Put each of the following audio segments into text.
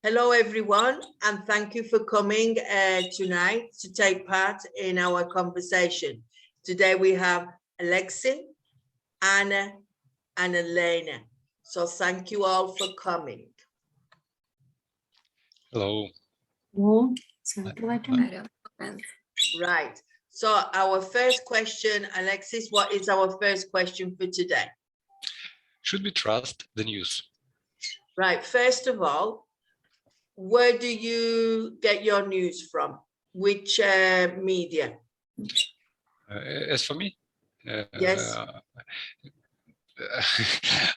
Hello, everyone, and thank you for coming tonight to take part in our conversation. Today we have Alexei, Anna, and Elena. So thank you all for coming. Hello. Right. So our first question, Alexis, what is our first question for today? Should we trust the news? Right. First of all, where do you get your news from? Which media? As for me, Yes.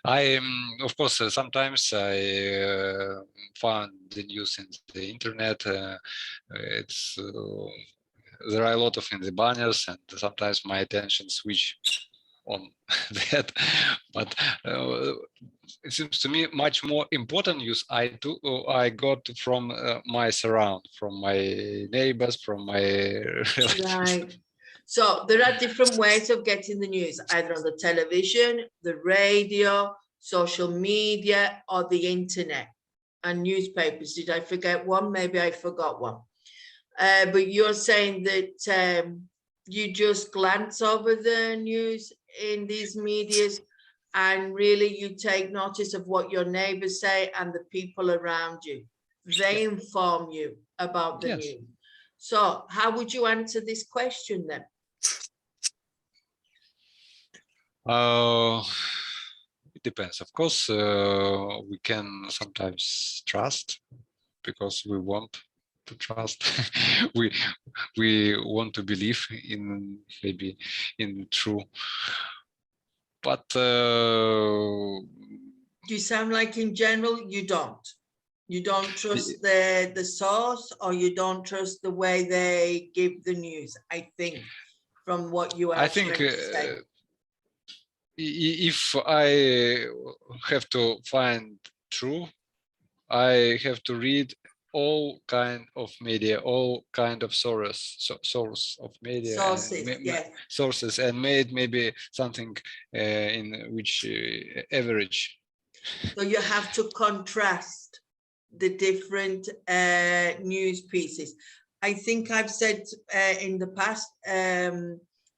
I of course sometimes I find the news in the internet. It's there are a lot of in the banners, and sometimes my attention switch on that. But it seems to me much more important news I got from my surround, from my neighbors, from my relatives. Right. So there are different ways of getting the news, either on the television, the radio, social media, or the internet and newspapers. Did I forget one? Maybe I forgot one. But you're saying that you just glance over the news in these medias and really you take notice of what your neighbors say and the people around you. They inform you about the news. So how would you answer this question then? It depends. Of course, we can sometimes trust because we want to trust. we want to believe in maybe in true. But you sound like in general you don't. You don't trust the source, or you don't trust the way they give the news. I think from what you are. I think if I have to find true, I have to read all kind of media, all kind of source of media, sources, and made maybe something in which average. So you have to contrast the different news pieces. I think I've said in the past,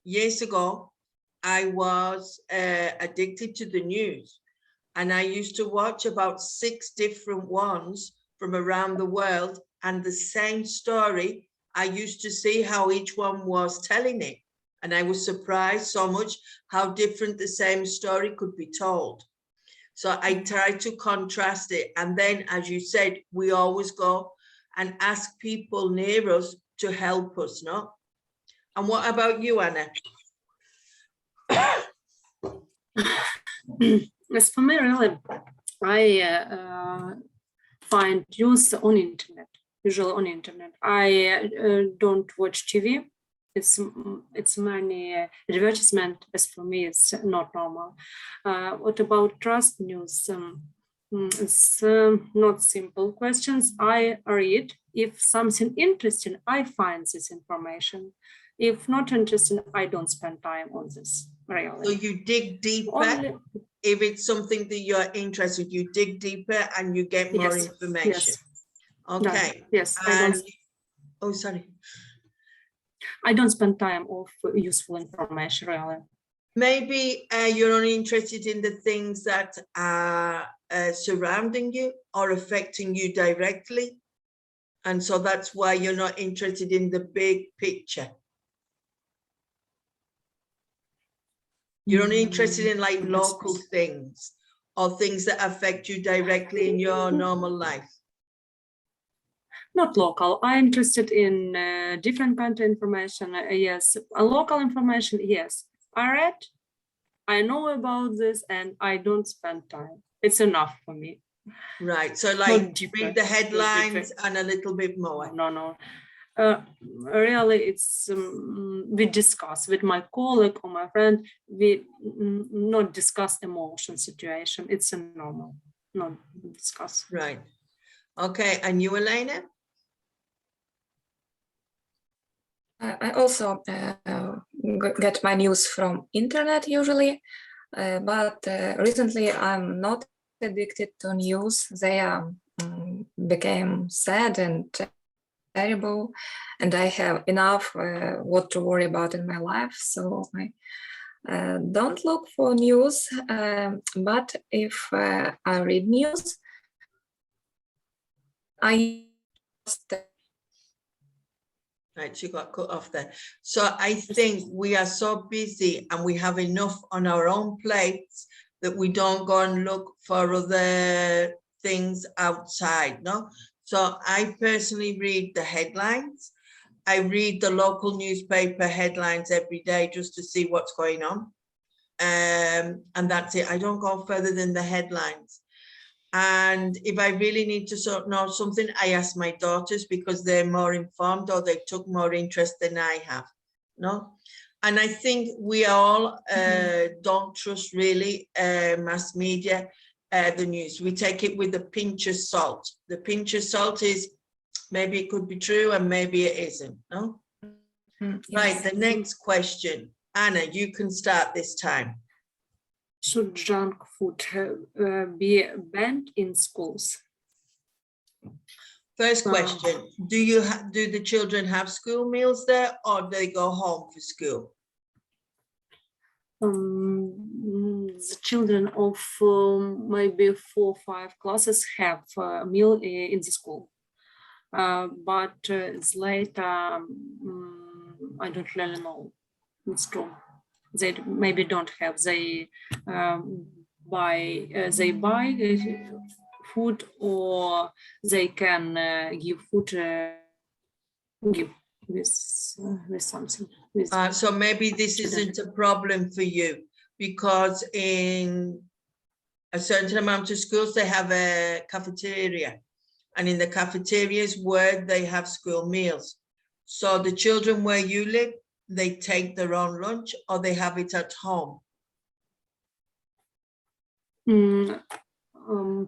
years ago, I was addicted to the news, and I used to watch about 6 different ones from around the world, and the same story. I used to see how each one was telling it, and I was surprised so much how different the same story could be told. So I try to contrast it, and then, as you said, we always go and ask people near us to help us, no? And what about you, Anna? As for me, really, I find news on internet, usually on internet. I don't watch TV. It's many advertisement. As for me, it's not normal. What about trust news? It's not simple questions. I read. If something interesting, I find this information. If not interesting, I don't spend time on this. Really. So you dig deeper. If it's something that you're interested, you dig deeper and you get more information. Yes. Okay. Yes. Oh, sorry. I don't spend time of useful information, really. Maybe you're only interested in the things that are surrounding you or affecting you directly. And so that's why you're not interested in the big picture. You're only interested in like local things or things that affect you directly in your normal life. Not local. I'm interested in different kind of information. Yes, local information. Yes, I read. I know about this, and I don't spend time. It's enough for me. Right. So like read the headlines and a little bit more. No. Really, it's we discuss with my colleague or my friend. We not discuss emotion situation. It's a normal, not discuss. Right. Okay. And you, Elena? I also get my news from internet usually, but recently I'm not addicted to news. They are became sad and terrible, and I have enough what to worry about in my life. So I don't look for news, but if I read news, I Right, she got cut off there. So I think we are so busy and we have enough on our own plates that we don't go and look for other things outside, no? So I personally read the headlines. I read the local newspaper headlines every day just to see what's going on. And that's it. I don't go further than the headlines. And if I really need to know something, I ask my daughters because they're more informed or they took more interest than I have, no? And I think we all don't trust really mass media, the news. We take it with a pinch of salt. The pinch of salt is maybe it could be true and maybe it isn't, no? Yes. Right, the next question. Anna, you can start this time. Should junk food be banned in schools? First question, do the children have school meals there or do they go home for school? The children of maybe 4 or 5 classes have a meal in the school. But later, I don't really know. It's true. They maybe don't have. They buy food, or they can give food. Give with something. So maybe this isn't a problem for you because in a certain amount of schools they have a cafeteria, and in the cafeterias where they have school meals. So the children where you live, they take their own lunch or they have it at home?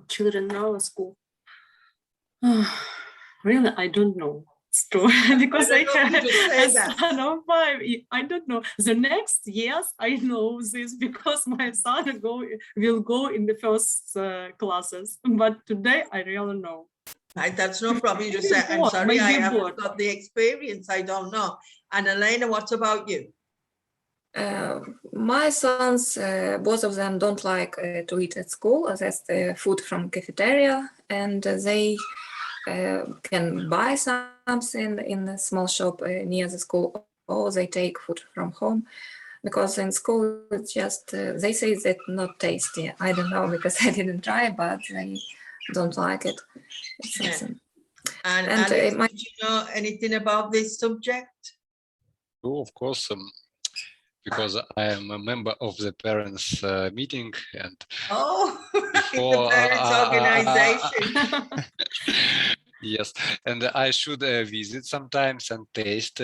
Children in our school. Really, I don't know. It's true because I have a son of 5. I don't know. The next years I know this because my son will go in the first classes. But today I really know. Right, that's no problem. You just say, I'm sorry, I haven't got the experience. I don't know. And Elena, what about you? My sons, both of them don't like to eat at school. That's the food from cafeteria, and they can buy something in a small shop near the school, or they take food from home, because in school it's just they say that not tasty. I don't know because I didn't try, but they don't like it. Yeah. And Alex, did you know anything about this subject? Oh, of course, because I am a member of the parents' meeting, and the parents' organization. Yes, and I should visit sometimes and taste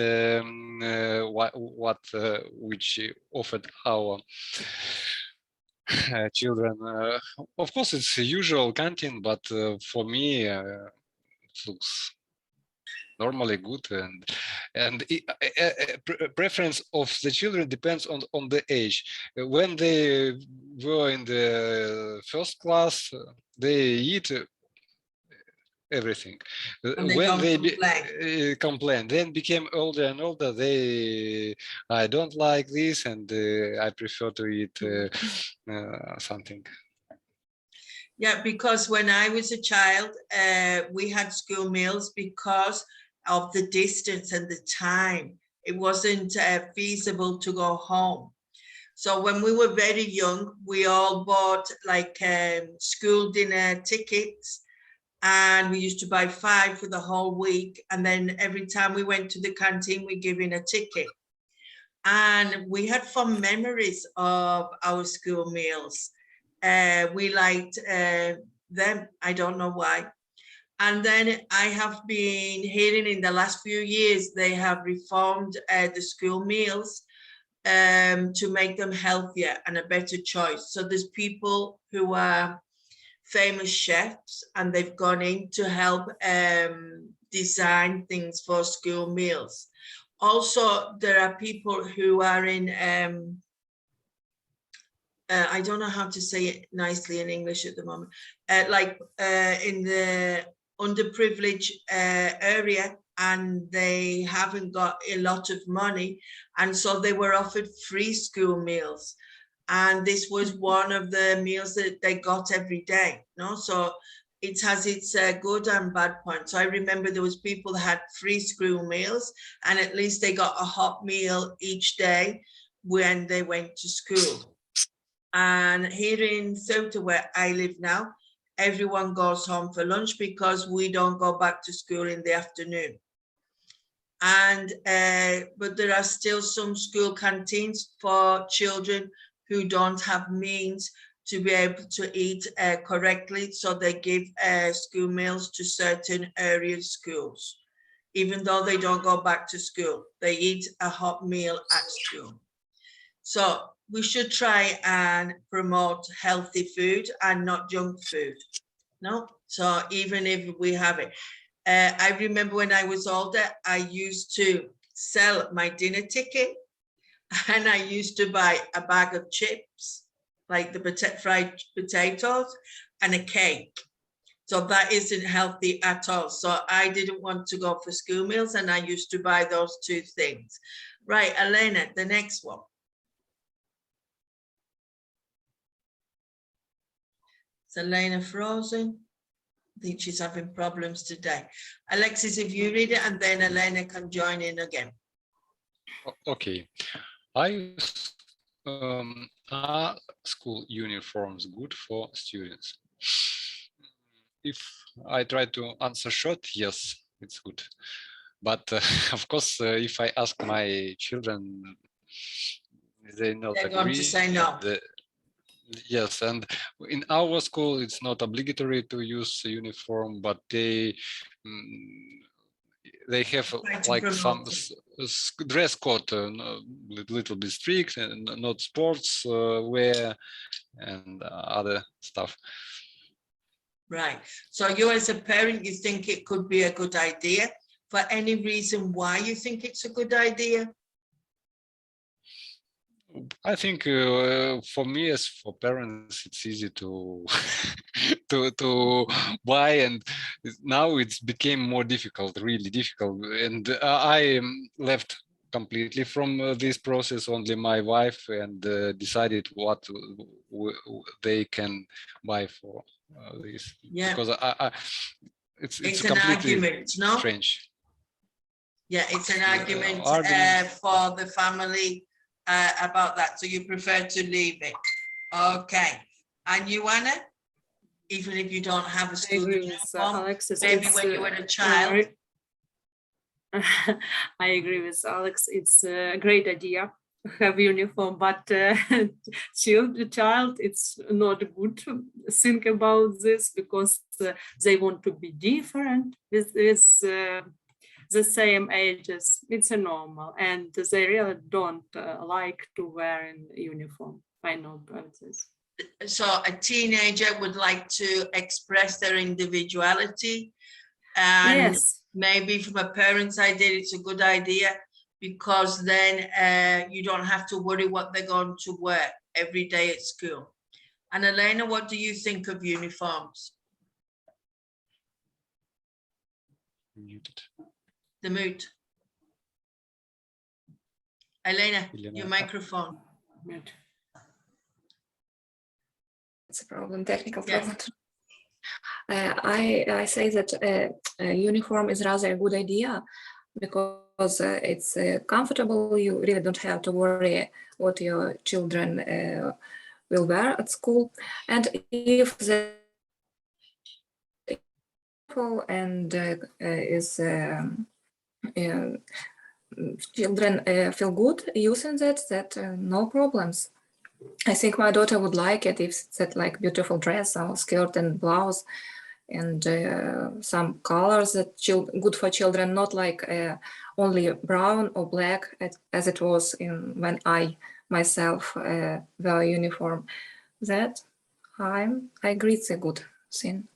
which offered our children. Of course, it's a usual canteen, but for me, it looks normally good, and preference of the children depends on the age. When they were in the first class, they eat everything. When they complain, then became older and older, I don't like this, and I prefer to eat something. Yeah, because when I was a child, we had school meals because of the distance and the time. It wasn't feasible to go home. So when we were very young, we all bought like school dinner tickets, and we used to buy 5 for the whole week. And then every time we went to the canteen, we give in a ticket. And we had fond memories of our school meals. We liked them. I don't know why. And then I have been hearing in the last few years, they have reformed the school meals to make them healthier and a better choice. So there's people who are famous chefs and they've gone in to help design things for school meals. Also, there are people who are in, I don't know how to say it nicely in English at the moment, in the underprivileged area, and they haven't got a lot of money, and so they were offered free school meals, and this was one of the meals that they got every day. No, so it has its good and bad points. So I remember there was people that had free school meals, and at least they got a hot meal each day when they went to school. And here in Ceuta, where I live now, everyone goes home for lunch because we don't go back to school in the afternoon. And but there are still some school canteens for children who don't have means to be able to eat correctly, so they give school meals to certain area schools. Even though they don't go back to school, they eat a hot meal at school. So we should try and promote healthy food and not junk food. No, so even if we have it, I remember when I was older, I used to sell my dinner ticket, and I used to buy a bag of chips, like the fried potatoes, and a cake. So that isn't healthy at all. So I didn't want to go for school meals, and I used to buy those two things. Right, Elena, the next one. Is Elena frozen? I think she's having problems today. Alexis, if you read it, and then Elena can join in again. Okay. Are school uniforms good for students? If I try to answer short, yes, it's good. But of course, if I ask my children, they not They're agree. going to say no. Yes, and in our school, it's not obligatory to use a uniform, but they have like some dress code, a little bit strict, and not sports wear and other stuff. Right. So you as a parent, you think it could be a good idea? For any reason why you think it's a good idea? I think for me, as for parents, it's easy to to buy, and now it's became more difficult, really difficult. And I left completely from this process. Only my wife and decided what they can buy for this. Yeah. Because it's an completely argument, no? strange. Yeah, it's an argument argument. for the family about that. So you prefer to leave it. Okay. And you, Anna? Even if you don't have a school uniform, Alexis, maybe when you were a child. I agree with Alex. It's a great idea to have uniform, but child, it's not good to think about this, because they want to be different with the same ages. It's a normal, and they really don't like to wear a uniform. I know about this. So a teenager would like to express their individuality, and yes, maybe from a parent's idea, it's a good idea, because then you don't have to worry what they're going to wear every day at school. And Elena, what do you think of uniforms? Muted. The mute. Elena, your microphone. Mute. It's a problem, technical Yeah. problem. I say that a uniform is rather a good idea, because it's comfortable. You really don't have to worry what your children will wear at school. And if the and is children feel good using that, no problems. I think my daughter would like it if it's that like beautiful dress or skirt and blouse, and some colors that good for children, not like only brown or black as it was when I myself wear uniform. That I agree, it's a good thing.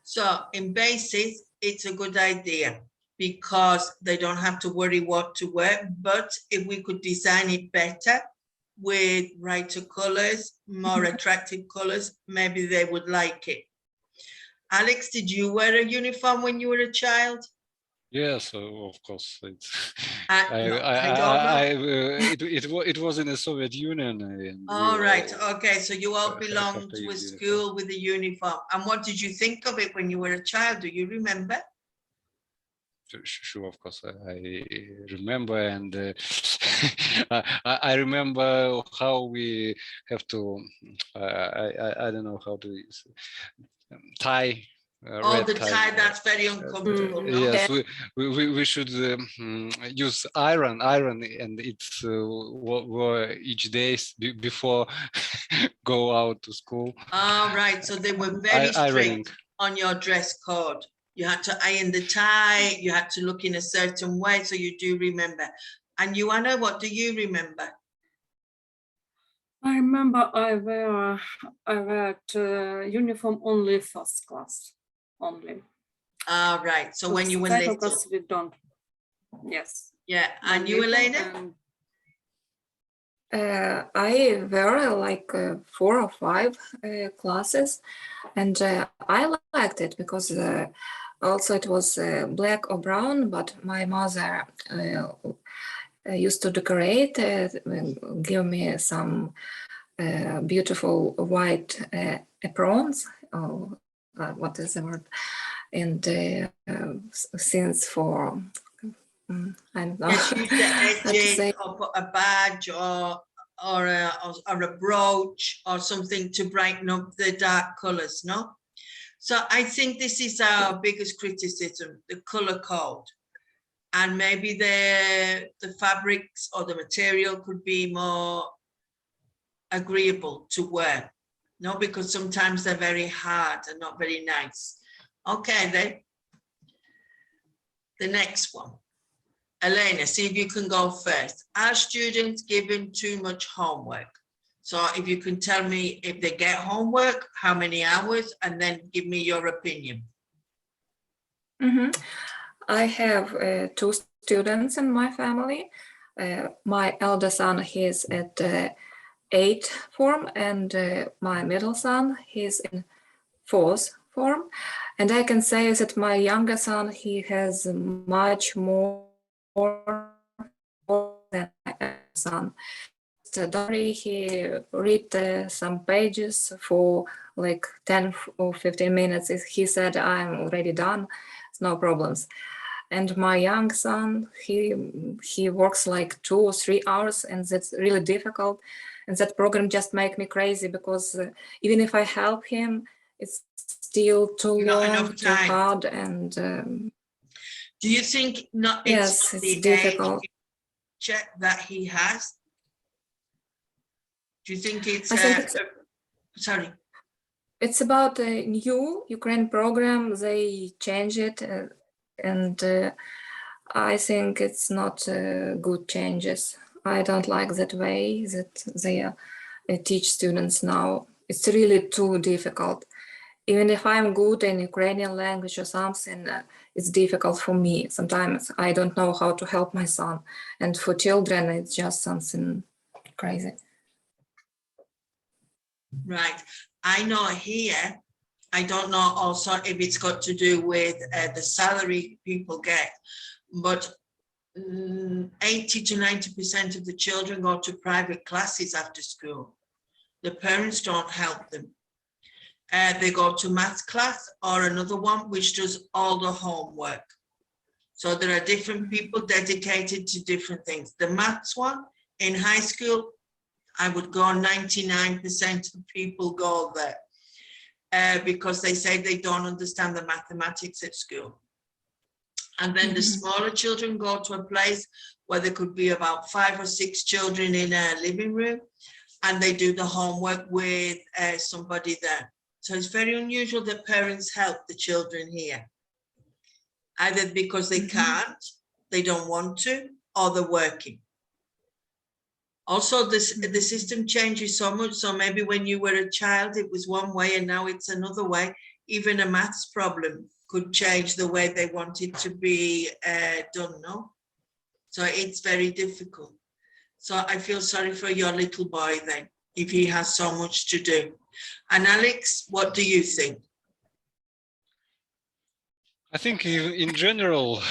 So in basis, it's a good idea, because they don't have to worry what to wear. But if we could design it better with brighter colors, more attractive colors, maybe they would like it. Alex, did you wear a uniform when you were a child? Yes, of course. It's, No, I don't know. it was in the Soviet Union. And All we right. all Okay. So you all have belonged to to a use uniform. school with a uniform. And what did you think of it when you were a child? Do you remember? Sure, of course, I remember, and I remember how we have to. I don't know how to use tie. All Red the tie. time, that's very uncomfortable. No? Yes, we should use iron, and it's each day before go out to school. All right. So they were very Ironing. strict on your dress code. You had to iron the tie. You had to look in a certain way. So you do remember. And you, Anna, what do you remember? I remember I wear uniform only first class only. All right. So when you were Second little. class we don't. Yes. Yeah. And you, Elena? I wear like 4 or 5 classes, and I liked it because also it was black or brown, but my mother used to decorate, give me some beautiful white aprons, or what is the word, and since for I don't know. Yes, you used to how to edge say. it or put a badge or a brooch or something to brighten up the dark colours, no? So I think this is our biggest criticism, the colour code. And maybe the fabrics or the material could be more agreeable to wear, no? Because sometimes they're very hard and not very nice. Okay, then. The next one. Elena, see if you can go first. Are students given too much homework? So if you can tell me if they get homework, how many hours, and then give me your opinion. I have 2 students in my family. My elder son, he's at 8th form, and my middle son, he's in 4th form. And I can say that my younger son, he has much more than my elder son. Diary, he read some pages for like 10 or 15 minutes. He said, I'm already done, it's no problems. And my young son, he works like 2 or 3 hours, and that's really difficult. And that program just make me crazy, because even if I help him, it's still too long, too hard. And do you think not? Yes, it's difficult. Check that he has. Do you think it's? I think it's sorry. It's about a new Ukraine program. They change it, and I think it's not good changes. I don't like that way that they teach students now. It's really too difficult. Even if I'm good in Ukrainian language or something, it's difficult for me. Sometimes I don't know how to help my son. And for children, it's just something crazy. Right. I know here, I don't know also if it's got to do with the salary people get, but 80 to 90% of the children go to private classes after school. The parents don't help them. They go to maths class or another one which does all the homework. So there are different people dedicated to different things. The maths one in high school, I would go 99% of people go there because they say they don't understand the mathematics at school. And then the smaller children go to a place where there could be about 5 or 6 children in a living room, and they do the homework with somebody there. So it's very unusual that parents help the children here, either because they can't, they don't want to, or they're working. Also, the system changes so much. So maybe when you were a child, it was one way and now it's another way. Even a maths problem could change the way they want it to be done, no? So it's very difficult. So I feel sorry for your little boy then, if he has so much to do. And Alex, what do you think? I think in general,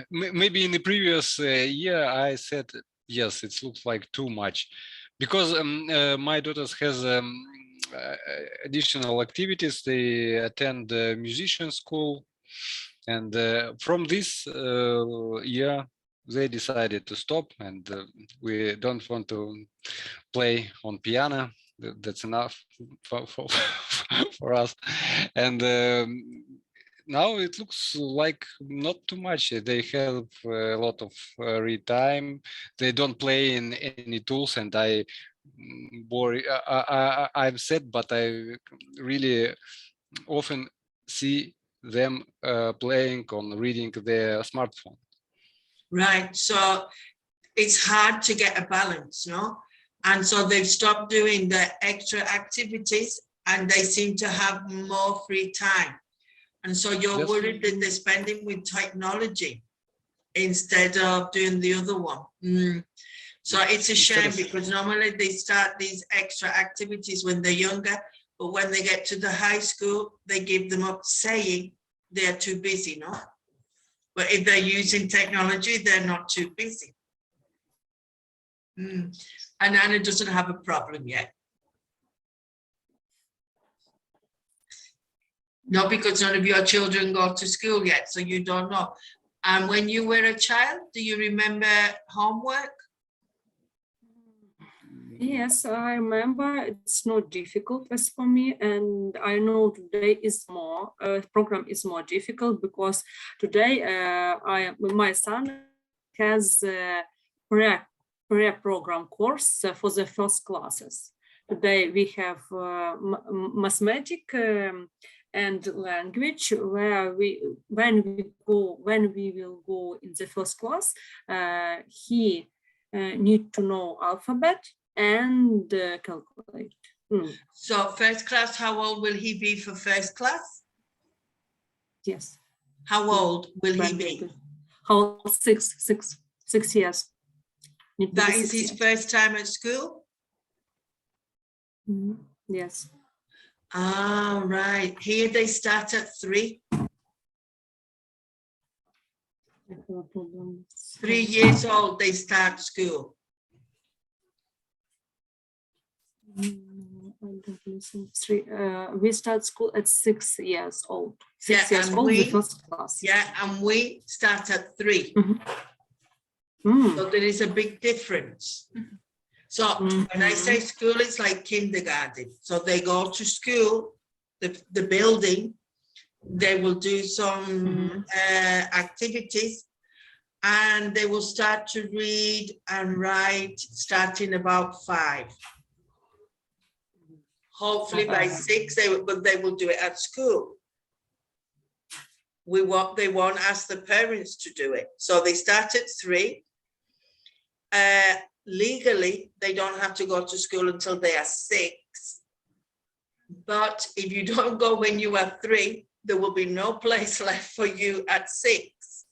maybe in the previous year, I said, yes, it looks like too much, because my daughters has additional activities. They attend musician school, and from this year, they decided to stop, and we don't want to play on piano. That's enough for us, and now it looks like not too much. They have a lot of free time. They don't play in any tools, and I'm sad, but I really often see them playing on reading their smartphone. Right, so it's hard to get a balance, no? And so they've stopped doing the extra activities and they seem to have more free time. And so you're Yes. worried that they're spending with technology instead of doing the other one. So it's a shame because normally they start these extra activities when they're younger, but when they get to the high school, they give them up saying they're too busy, no? But if they're using technology, they're not too busy. And Anna doesn't have a problem yet. Not because none of your children go to school yet, so you don't know. And when you were a child, do you remember homework? Yes, I remember. It's not difficult as for me, and I know today is more program is more difficult because today my son has a pre-program course for the first classes. Today we have mathematics and language where when we will go in the first class, he need to know alphabet and calculate. So first class, how old will he be for first class? Yes. How old will he be? How 6 years. That is his first time at school? Yes. Ah, right. Here they start at 3. 3 years old, they start school. We start school at 6 years old. 6 Yeah, years and old, we- the first class. Yeah, and we start at 3. So there is a big difference. So when I say school, it's like kindergarten. So they go to school, the building, they will do some activities, and they will start to read and write starting about 5. Hopefully by 6, they will do it at school. They won't ask the parents to do it. So they start at 3. Legally, they don't have to go to school until they are 6. But if you don't go when you are 3, there will be no place left for you at 6.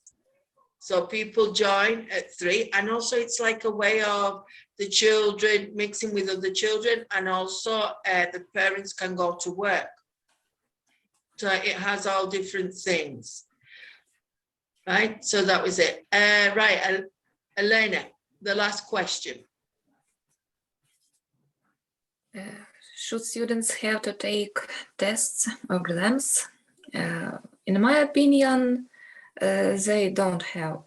So people join at 3, and also it's like a way of the children mixing with other children, and also the parents can go to work. So it has all different things, right? So that was it. Right, Elena, the last question. Should students have to take tests or exams? In my opinion, they don't have,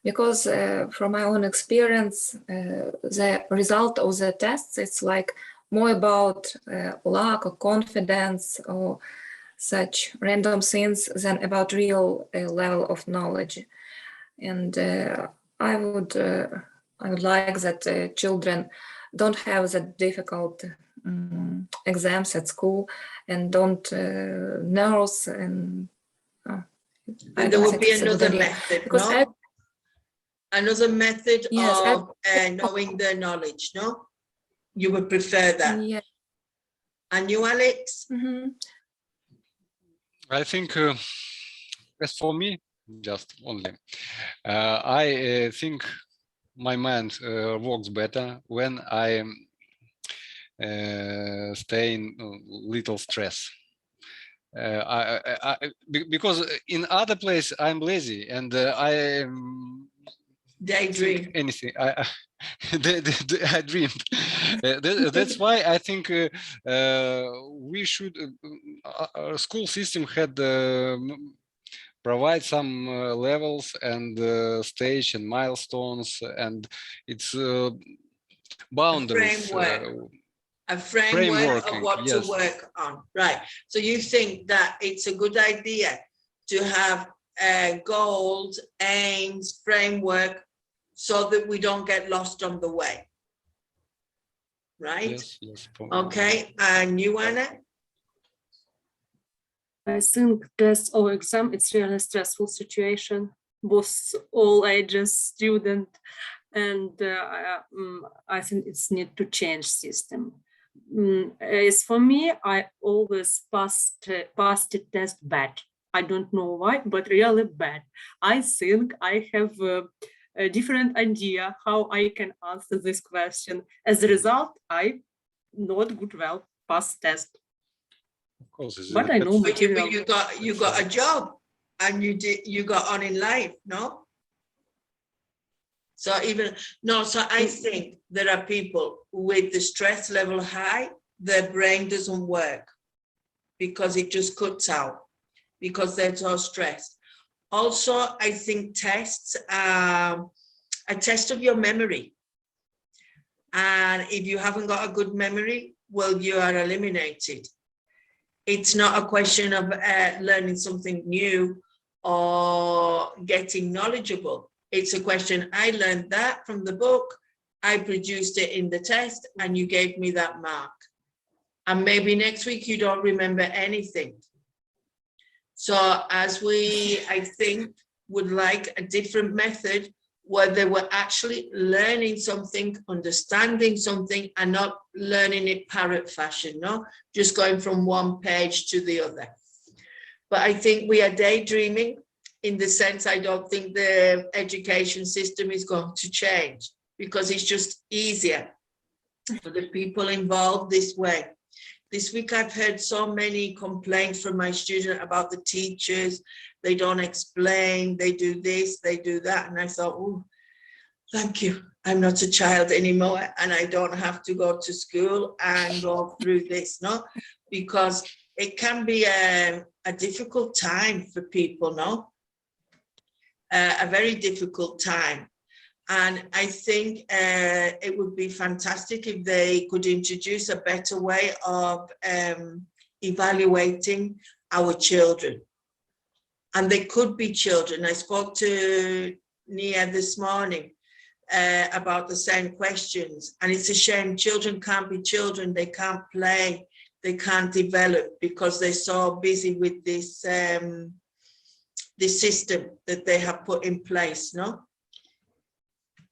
because from my own experience, the result of the tests, it's like more about luck or confidence or such random things than about real level of knowledge. And I would like that children don't have that difficult exams at school and don't nervous and And there will be another method, no? Another method of knowing the knowledge, no? You would prefer that? Yeah. And you, Alex? I think, as for me, just only, I think my mind works better when I stay in little stress. because in other place I'm lazy and I Daydream. anything. I dreamed. That's why I think we should. Our school system had provide some levels and stage and milestones, and it's boundaries. A framework of what yes. to work on, right? So you think that it's a good idea to have goals, aims, framework, so that we don't get lost on the way, right? Yes, yes. Okay, and you, Anna? I think test or exam, it's really a stressful situation, both all ages, student, and I think it's need to change system. As for me, I always passed the test bad. I don't know why, but really bad. I think I have a different idea how I can answer this question. As a result, I not good well pass test. Of course, but I know but material. you got a job and you got on in life, no? So I think there are people with the stress level high, their brain doesn't work because it just cuts out because they're so stressed. Also, I think tests are a test of your memory. And if you haven't got a good memory, well, you are eliminated. It's not a question of learning something new or getting knowledgeable. It's a question, I learned that from the book, I produced it in the test, and you gave me that mark. And maybe next week you don't remember anything. So as we, I think, would like a different method where they were actually learning something, understanding something, and not learning it parrot fashion, no? Just going from one page to the other. But I think we are daydreaming in the sense I don't think the education system is going to change because it's just easier for the people involved this way. This week I've heard so many complaints from my students about the teachers. They don't explain, they do this, they do that. And I thought, oh, thank you. I'm not a child anymore and I don't have to go to school and go through this, no? Because it can be a difficult time for people, no? A very difficult time. And I think it would be fantastic if they could introduce a better way of evaluating our children. And they could be children. I spoke to Nia this morning about the same questions. And it's a shame children can't be children. They can't play. They can't develop because they're so busy with this, this system that they have put in place, no?